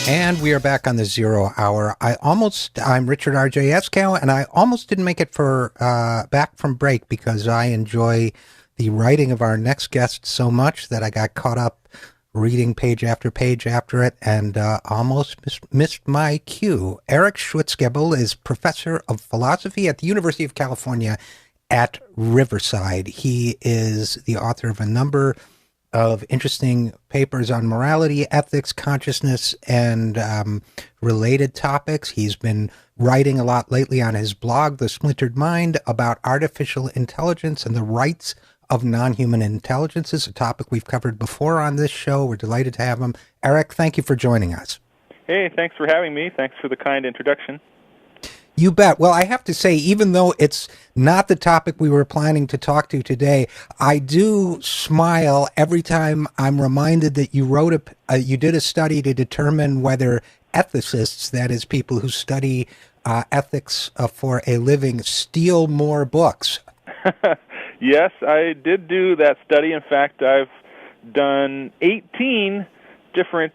And we are back on the Zero Hour. I'm Richard RJ Eskow, and I almost didn't make it for back from break because I enjoy the writing of our next guest so much that I got caught up reading page after it and almost missed my cue. Eric Schwitzgebel is professor of philosophy at the University of California at Riverside. He is the author of a number of interesting papers on morality, ethics, consciousness, and related topics. He's been writing a lot lately on his blog, The Splintered Mind, about artificial intelligence and the rights of non-human intelligences, a topic we've covered before on this show. We're delighted to have him. Eric, thank you for joining us. Hey, thanks for having me. Thanks for the kind introduction. You bet. Well, I have to say, even though it's not the topic we were planning to talk to today, I do smile every time I'm reminded that you did a study to determine whether ethicists, that is, people who study ethics for a living, steal more books. Yes, I did do that study. In fact, I've done 18 different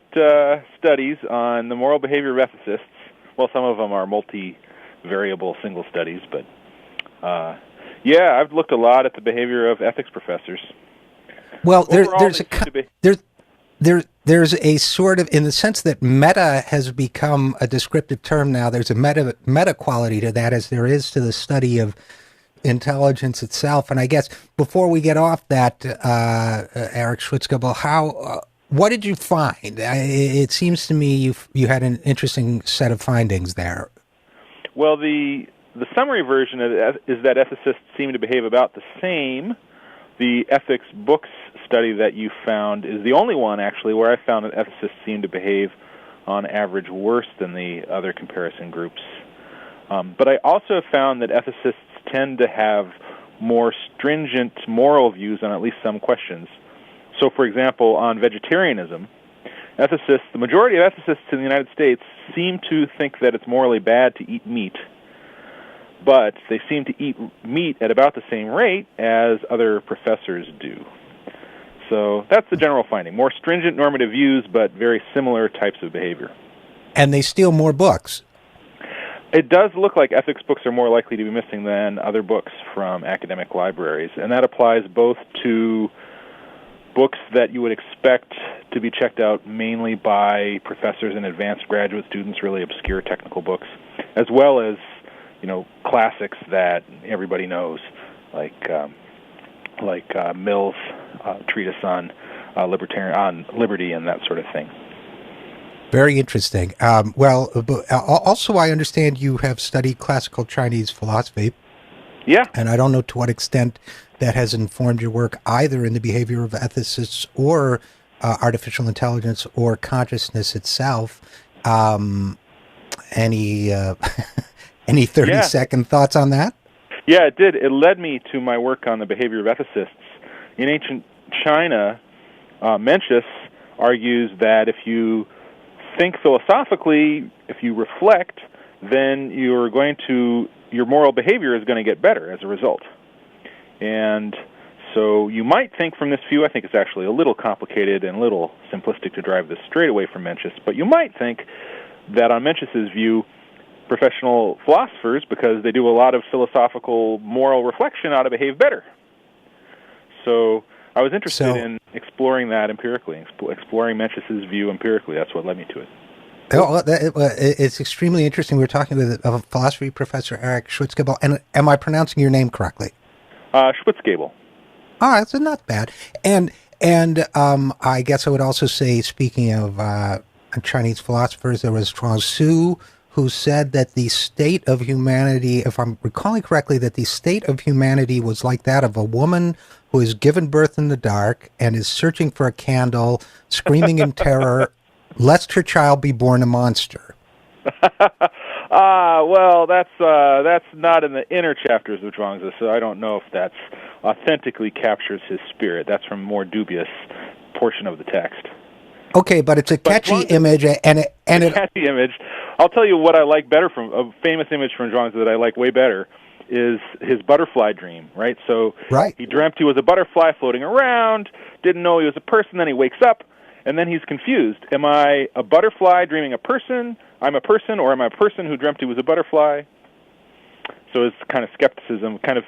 studies on the moral behavior of ethicists. Well, some of them are multi-variable single studies, but I've looked a lot at the behavior of ethics professors. Well, there's a sort of, in the sense that meta has become a descriptive term now, there's a meta quality to that as there is to the study of intelligence itself. And I guess before we get off that, Eric Schwitzgebel, what did you find? It seems to me you had an interesting set of findings there. Well, the summary version of it is that ethicists seem to behave about the same. The ethics books study that you found is the only one, actually, where I found that ethicists seem to behave on average worse than the other comparison groups. But I also found that ethicists tend to have more stringent moral views on at least some questions. So, for example, on vegetarianism, the majority of ethicists in the United States seem to think that it's morally bad to eat meat, but they seem to eat meat at about the same rate as other professors do. So that's the general finding. More stringent normative views, but very similar types of behavior. And they steal more books. It does look like ethics books are more likely to be missing than other books from academic libraries, and that applies both to books that you would expect to be checked out mainly by professors and advanced graduate students, really obscure technical books, as well as, classics that everybody knows, like Mill's treatise on liberty and that sort of thing. Very interesting. Also, I understand you have studied classical Chinese philosophy. Yeah. And I don't know to what extent that has informed your work either in the behavior of ethicists or artificial intelligence or consciousness itself. Any 30-second thoughts on that? Yeah, it did. It led me to my work on the behavior of ethicists. In ancient China, Mencius argues that if you think philosophically, if you reflect, then your moral behavior is going to get better as a result. And so you might think from this view, I think it's actually a little complicated and a little simplistic to drive this straight away from Mencius, but you might think that on Mencius's view, professional philosophers, because they do a lot of philosophical moral reflection, ought to behave better. So I was interested in exploring that empirically, exploring Mencius's view empirically. That's what led me to it. It's extremely interesting. We're talking with a philosophy professor, Eric Schwitzgebel. And am I pronouncing your name correctly? Schwitzgebel. All right, so not bad. And I guess I would also say, speaking of Chinese philosophers, there was Chuang Tzu, who said that the state of humanity, if I'm recalling correctly, that the state of humanity was like that of a woman who has given birth in the dark and is searching for a candle, screaming in terror, lest her child be born a monster. Well, that's not in the inner chapters of Zhuangzi, so I don't know if that's authentically captures his spirit. That's from a more dubious portion of the text. Okay, but it's a catchy image, catchy image. I'll tell you what I like better from a famous image from Zhuangzi that I like way better is his butterfly dream, right? So he dreamt he was a butterfly floating around, didn't know he was a person, then he wakes up, And then he's confused. Am I a butterfly dreaming a person? I'm a person, or am I a person who dreamt he was a butterfly? So his kind of skepticism, kind of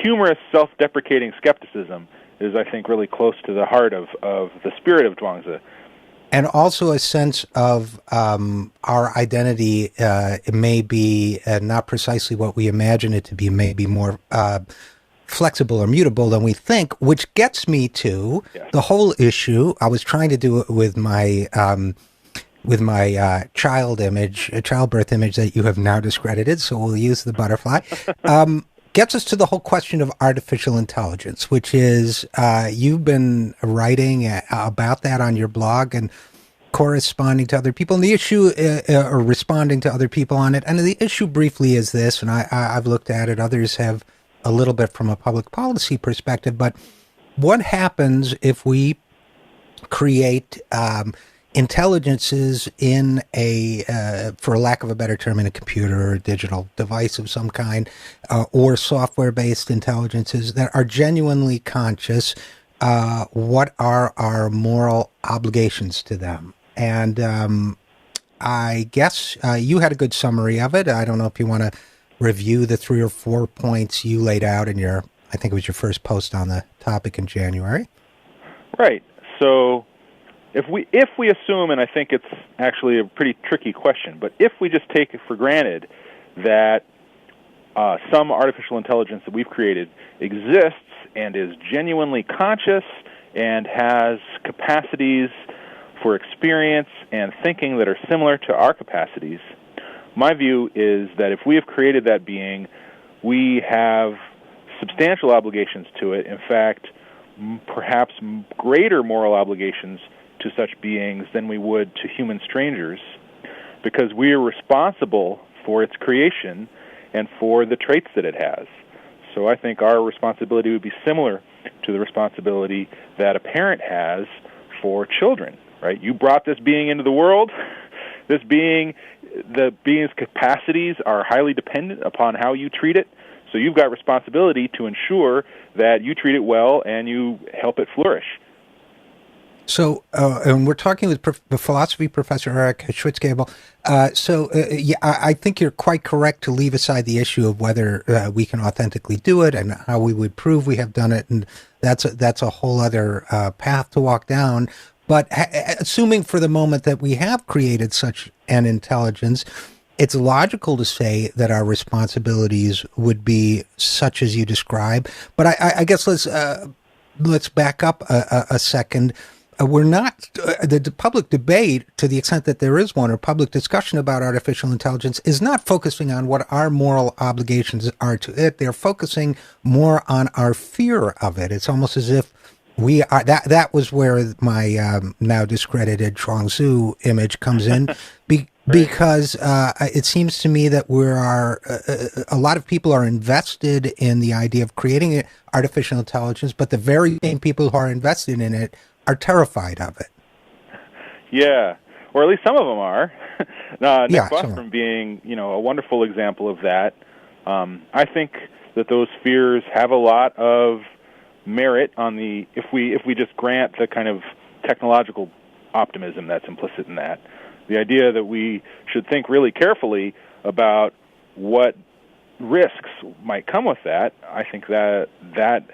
humorous, self-deprecating skepticism, is, I think, really close to the heart of the spirit of Zhuangzi. And also a sense of our identity. It may be not precisely what we imagine it to be, maybe more flexible or mutable than we think, which gets me to the whole issue. I was trying to do it with my childbirth image that you have now discredited, so we'll use the butterfly. Gets us to the whole question of artificial intelligence, which is you've been writing about that on your blog and corresponding to other people. And the issue, or responding to other people on it. And the issue briefly is this, and I've looked at it, others have a little bit from a public policy perspective, but what happens if we create intelligences in for lack of a better term, in a computer or a digital device of some kind, or software-based intelligences that are genuinely conscious? What are our moral obligations to them? And I guess you had a good summary of it. I don't know if you want to review the 3 or 4 points you laid out in I think it was your first post on the topic in January. Right. So if we assume, and I think it's actually a pretty tricky question, but if we just take it for granted that some artificial intelligence that we've created exists and is genuinely conscious and has capacities for experience and thinking that are similar to our capacities, my view is that if we have created that being, we have substantial obligations to it. In fact, perhaps greater moral obligations to such beings than we would to human strangers, because we are responsible for its creation and for the traits that it has. So I think our responsibility would be similar to the responsibility that a parent has for children, right? You brought this being into the world. This being, the being's capacities are highly dependent upon how you treat it. So you've got responsibility to ensure that you treat it well and you help it flourish. So, and we're talking with the philosophy professor Eric Schwitzgebel. I think you're quite correct to leave aside the issue of whether we can authentically do it and how we would prove we have done it, and that's a whole other path to walk down. But assuming for the moment that we have created such an intelligence, it's logical to say that our responsibilities would be such as you describe. But I guess let's back up a second. We're not the public debate, to the extent that there is one, or public discussion about artificial intelligence, is not focusing on what our moral obligations are to it. They're focusing more on our fear of it. It's almost as if we are. That was where my now discredited Zhuangzi image comes in, because it seems to me that a lot of people are invested in the idea of creating artificial intelligence, but the very same people who are invested in it are terrified of it. Yeah, or at least some of them are. Nick Yeah, Bostrom being, a wonderful example of that. I think that those fears have a lot of merit on if we just grant the kind of technological optimism that's implicit in that. The idea that we should think really carefully about what risks might come with that, I think that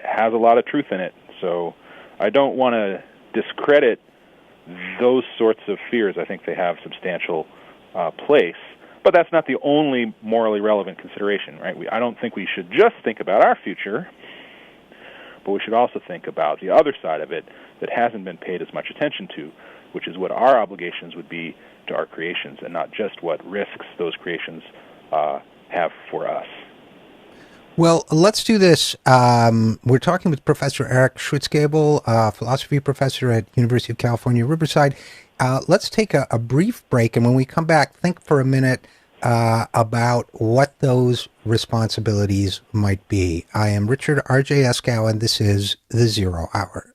has a lot of truth in it. So I don't want to discredit those sorts of fears. I think they have substantial place, but that's not the only morally relevant consideration, right? I don't think we should just think about our future, but we should also think about the other side of it that hasn't been paid as much attention to, which is what our obligations would be to our creations, and not just what risks those creations have for us. Well, let's do this. We're talking with Professor Eric Schwitzgebel, philosophy professor at University of California, Riverside. Let's take a brief break, and when we come back, think for a minute about what those responsibilities might be. I am Richard RJ Eskow, and this is The Zero Hour.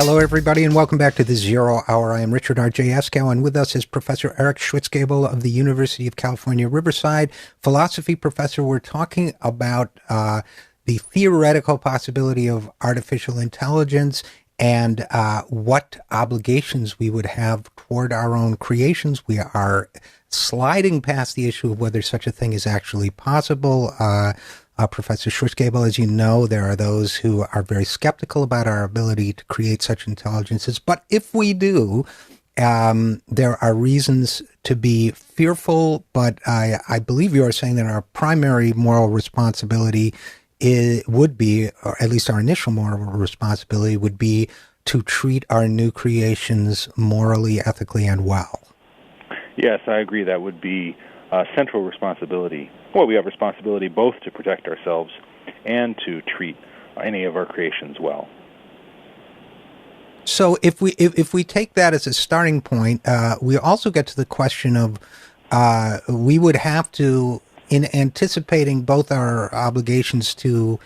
Hello, everybody, and welcome back to the Zero Hour. I am Richard RJ Eskow, and with us is Professor Eric Schwitzgebel of the University of California, Riverside, philosophy professor. We're talking about the theoretical possibility of artificial intelligence and what obligations we would have toward our own creations. We are sliding past the issue of whether such a thing is actually possible. Professor Schwitzgebel, as you know, there are those who are very skeptical about our ability to create such intelligences. But if we do, there are reasons to be fearful. But I believe you are saying that our primary moral responsibility would be, or at least our initial moral responsibility would be, to treat our new creations morally, ethically, and well. Yes, I agree. That would be a central responsibility. Well, we have responsibility both to protect ourselves and to treat any of our creations well. So if we take that as a starting point, we also get to the question of we would have to, in anticipating both our obligations to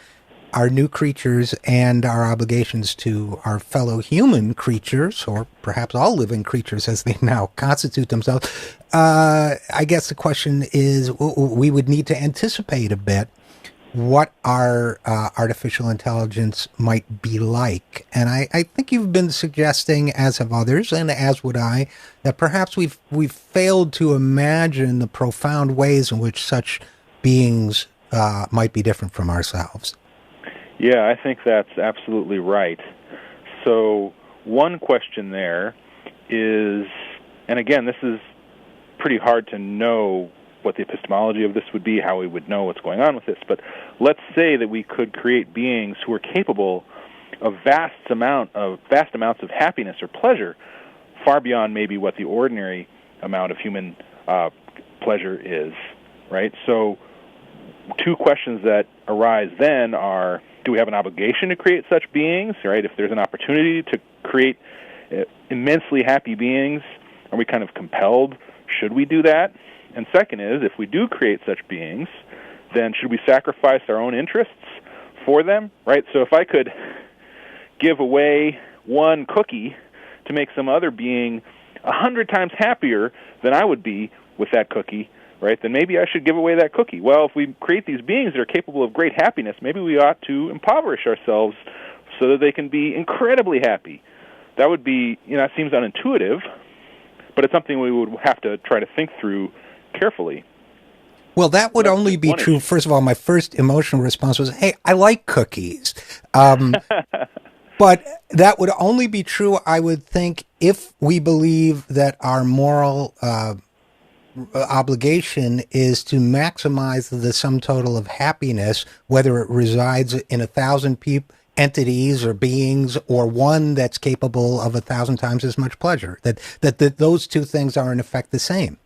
our new creatures and our obligations to our fellow human creatures, or perhaps all living creatures as they now constitute themselves, I guess the question is we would need to anticipate a bit what our artificial intelligence might be like. And I think you've been suggesting, as have others, and as would I, that perhaps we've failed to imagine the profound ways in which such beings might be different from ourselves. Yeah, I think that's absolutely right. So one question there is, and again, this is pretty hard to know what the epistemology of this would be, how we would know what's going on with this, but let's say that we could create beings who are capable of vast amounts of happiness or pleasure, far beyond maybe what the ordinary amount of human pleasure is, right? So two questions that arise then are, do we have an obligation to create such beings, right? If there's an opportunity to create immensely happy beings, are we kind of compelled? Should we do that? And second is, if we do create such beings, then should we sacrifice our own interests for them, right? So if I could give away one cookie to make some other being 100 times happier than I would be with that cookie, right, then maybe I should give away that cookie. Well, if we create these beings that are capable of great happiness, maybe we ought to impoverish ourselves so that they can be incredibly happy. That would be, that seems unintuitive, but it's something we would have to try to think through carefully. Well, that would only be true. First of all, my first emotional response was, hey, I like cookies. But that would only be true, I would think, if we believe that our moral obligation is to maximize the sum total of happiness, whether it resides in 1,000 entities or beings, or one that's capable of 1,000 times as much pleasure. That those two things are in effect the same.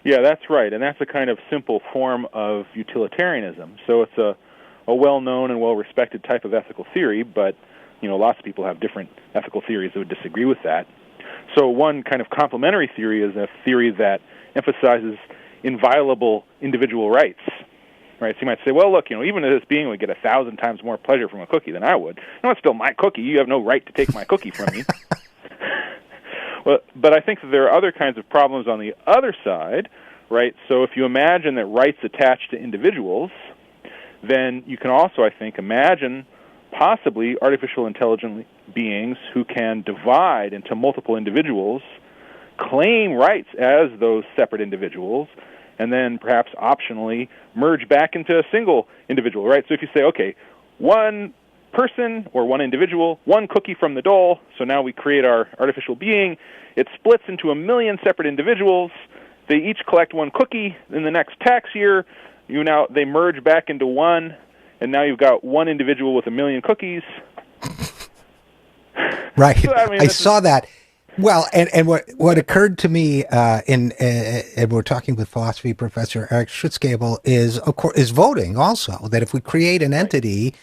Yeah, that's right, and that's a kind of simple form of utilitarianism. So it's a well-known and well-respected type of ethical theory, but lots of people have different ethical theories that would disagree with that. So one kind of complementary theory is a theory that emphasizes inviolable individual rights, right? So you might say, well, look, even if this being would get 1,000 times more pleasure from a cookie than I would, no, it's still my cookie. You have no right to take my cookie from me. Well, but I think that there are other kinds of problems on the other side, right? So if you imagine that rights attach to individuals, then you can also, I think, imagine possibly artificial intelligent beings who can divide into multiple individuals, claim rights as those separate individuals, and then perhaps optionally merge back into a single individual, right? So if you say, okay, one person or one individual, one cookie from the dole, so now we create our artificial being, it splits into 1 million separate individuals, they each collect one cookie in the next tax year, they merge back into one, and now you've got one individual with 1 million cookies. Right. So, I saw that. Well, and what occurred to me and we're talking with philosophy professor Eric Schwitzgebel is voting also, that if we create an entity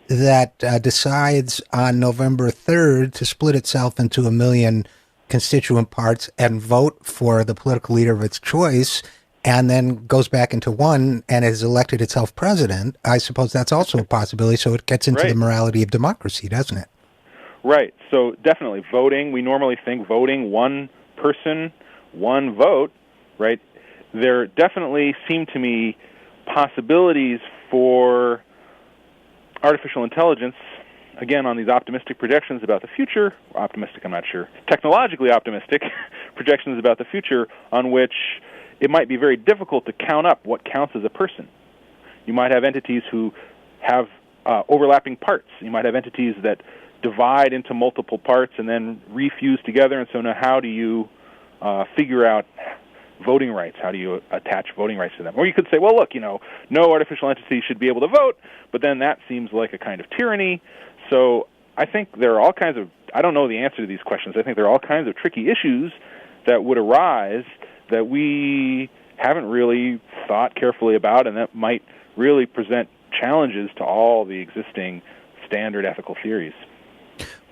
that decides on November 3rd to split itself into 1 million constituent parts and vote for the political leader of its choice, and then goes back into one and has elected itself president, I suppose that's also a possibility. So it gets into the morality of democracy, doesn't it? Right. So definitely voting. We normally think voting, one person, one vote, right? There definitely seem to me possibilities for artificial intelligence, again, on these optimistic projections about the future. Optimistic, I'm not sure. Technologically optimistic projections about the future, on which it might be very difficult to count up what counts as a person. You might have entities who have overlapping parts. You might have entities that divide into multiple parts and then refuse together. And so now how do you figure out voting rights? How do you attach voting rights to them? Or you could say, well, look, no artificial entity should be able to vote, but then that seems like a kind of tyranny. So I think there are all kinds of, I don't know the answer to these questions. I think there are all kinds of tricky issues that would arise that we haven't really thought carefully about, and that might really present challenges to all the existing standard ethical theories.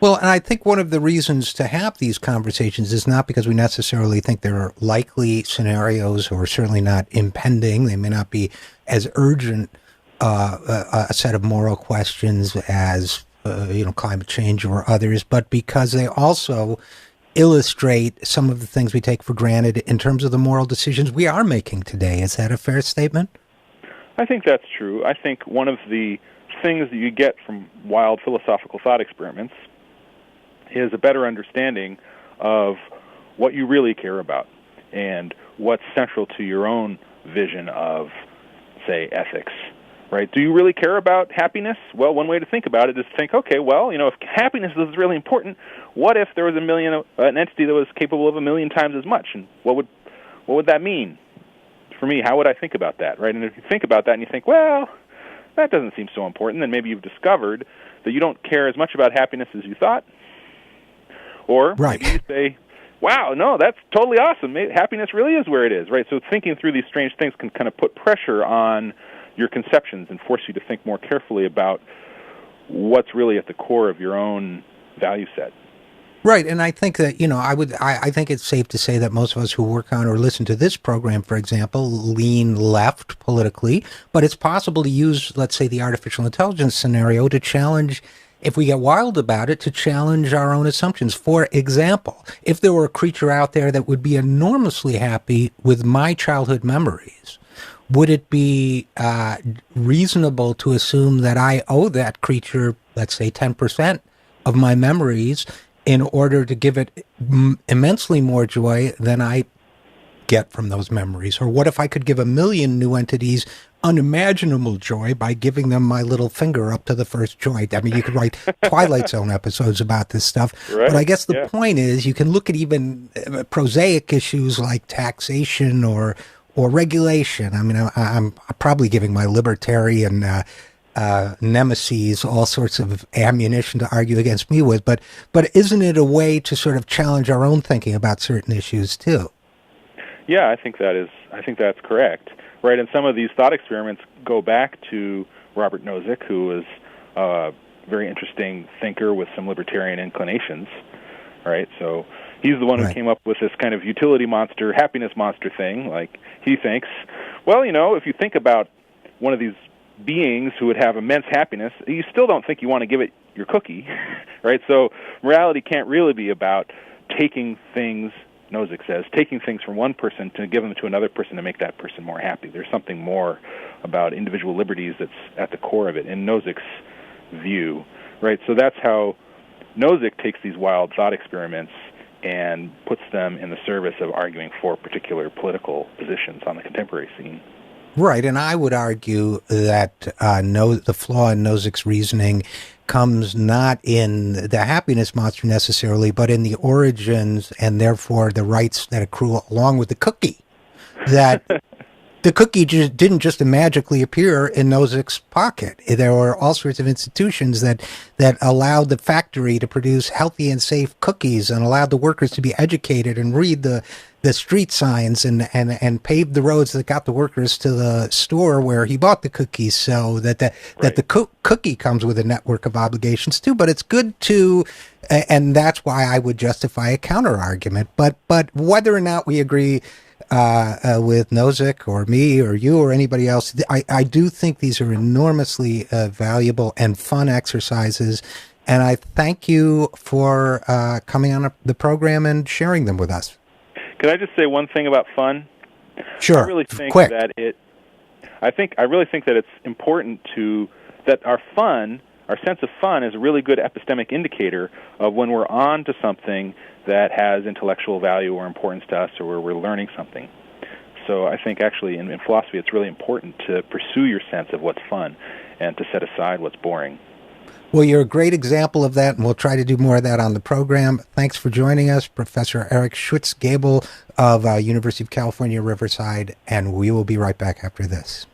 Well, and I think one of the reasons to have these conversations is not because we necessarily think there are likely scenarios, or certainly not impending. They may not be as urgent a set of moral questions as climate change or others, but because they also illustrate some of the things we take for granted in terms of the moral decisions we are making today. Is that a fair statement? I think that's true. I think one of the things that you get from wild philosophical thought experiments is a better understanding of what you really care about and what's central to your own vision of, say, ethics, right? Do you really care about happiness? Well, one way to think about it is to think, okay, well, if happiness is really important, what if there was an entity that was capable of 1,000,000 times as much? And what would that mean? For me, how would I think about that, right? And if you think about that and you think, well, that doesn't seem so important, then maybe you've discovered that you don't care as much about happiness as you thought. Or right. Maybe you say, wow, no, that's totally awesome. Happiness really is where it is, right? So thinking through these strange things can kind of put pressure on your conceptions and force you to think more carefully about what's really at the core of your own value set. Right, and I think that, I think it's safe to say that most of us who work on or listen to this program, for example, lean left politically, but it's possible to use, let's say, the artificial intelligence scenario to challenge, if we get wild about it, to challenge our own assumptions. For example, if there were a creature out there that would be enormously happy with my childhood memories, would it be reasonable to assume that I owe that creature, let's say, 10% of my memories in order to give it immensely more joy than I get from those memories? Or what if I could give 1,000,000 new entities unimaginable joy by giving them my little finger up to the first joint? I mean, you could write Twilight Zone episodes about this stuff. Right. But I guess the point is you can look at even prosaic issues like taxation or regulation. I mean, I'm probably giving my libertarian nemesis all sorts of ammunition to argue against me with, but isn't it a way to sort of challenge our own thinking about certain issues too? Yeah, I think that's correct. Right, and some of these thought experiments go back to Robert Nozick, who was a very interesting thinker with some libertarian inclinations. Right, so he's the one who came up with this kind of utility monster, happiness monster thing. Like, he thinks, well, if you think about one of these beings who would have immense happiness, you still don't think you want to give it your cookie, right? So morality can't really be about taking things, Nozick says, taking things from one person to give them to another person to make that person more happy. There's something more about individual liberties that's at the core of it, in Nozick's view, right? So that's how Nozick takes these wild thought experiments and puts them in the service of arguing for particular political positions on the contemporary scene. Right, and I would argue that the flaw in Nozick's reasoning comes not in the happiness monster necessarily, but in the origins and therefore the rights that accrue along with the cookie. That the cookie didn't just magically appear in Nozick's pocket. There were all sorts of institutions that allowed the factory to produce healthy and safe cookies and allowed the workers to be educated and read the street signs and paved the roads that got the workers to the store where he bought the cookies, so that the cookie comes with a network of obligations too. But it's good to, and that's why I would justify a counter argument. But whether or not we agree with Nozick or me or you or anybody else, I do think these are enormously valuable and fun exercises. And I thank you for coming on the program and sharing them with us. Could I just say one thing about fun? Sure. I really think Quick. that I really think that it's important that our sense of fun is a really good epistemic indicator of when we're on to something that has intellectual value or importance to us, or where we're learning something. So I think actually in philosophy it's really important to pursue your sense of what's fun and to set aside what's boring. Well, you're a great example of that, and we'll try to do more of that on the program. Thanks for joining us, Professor Eric Schwitzgebel of University of California, Riverside, and we will be right back after this.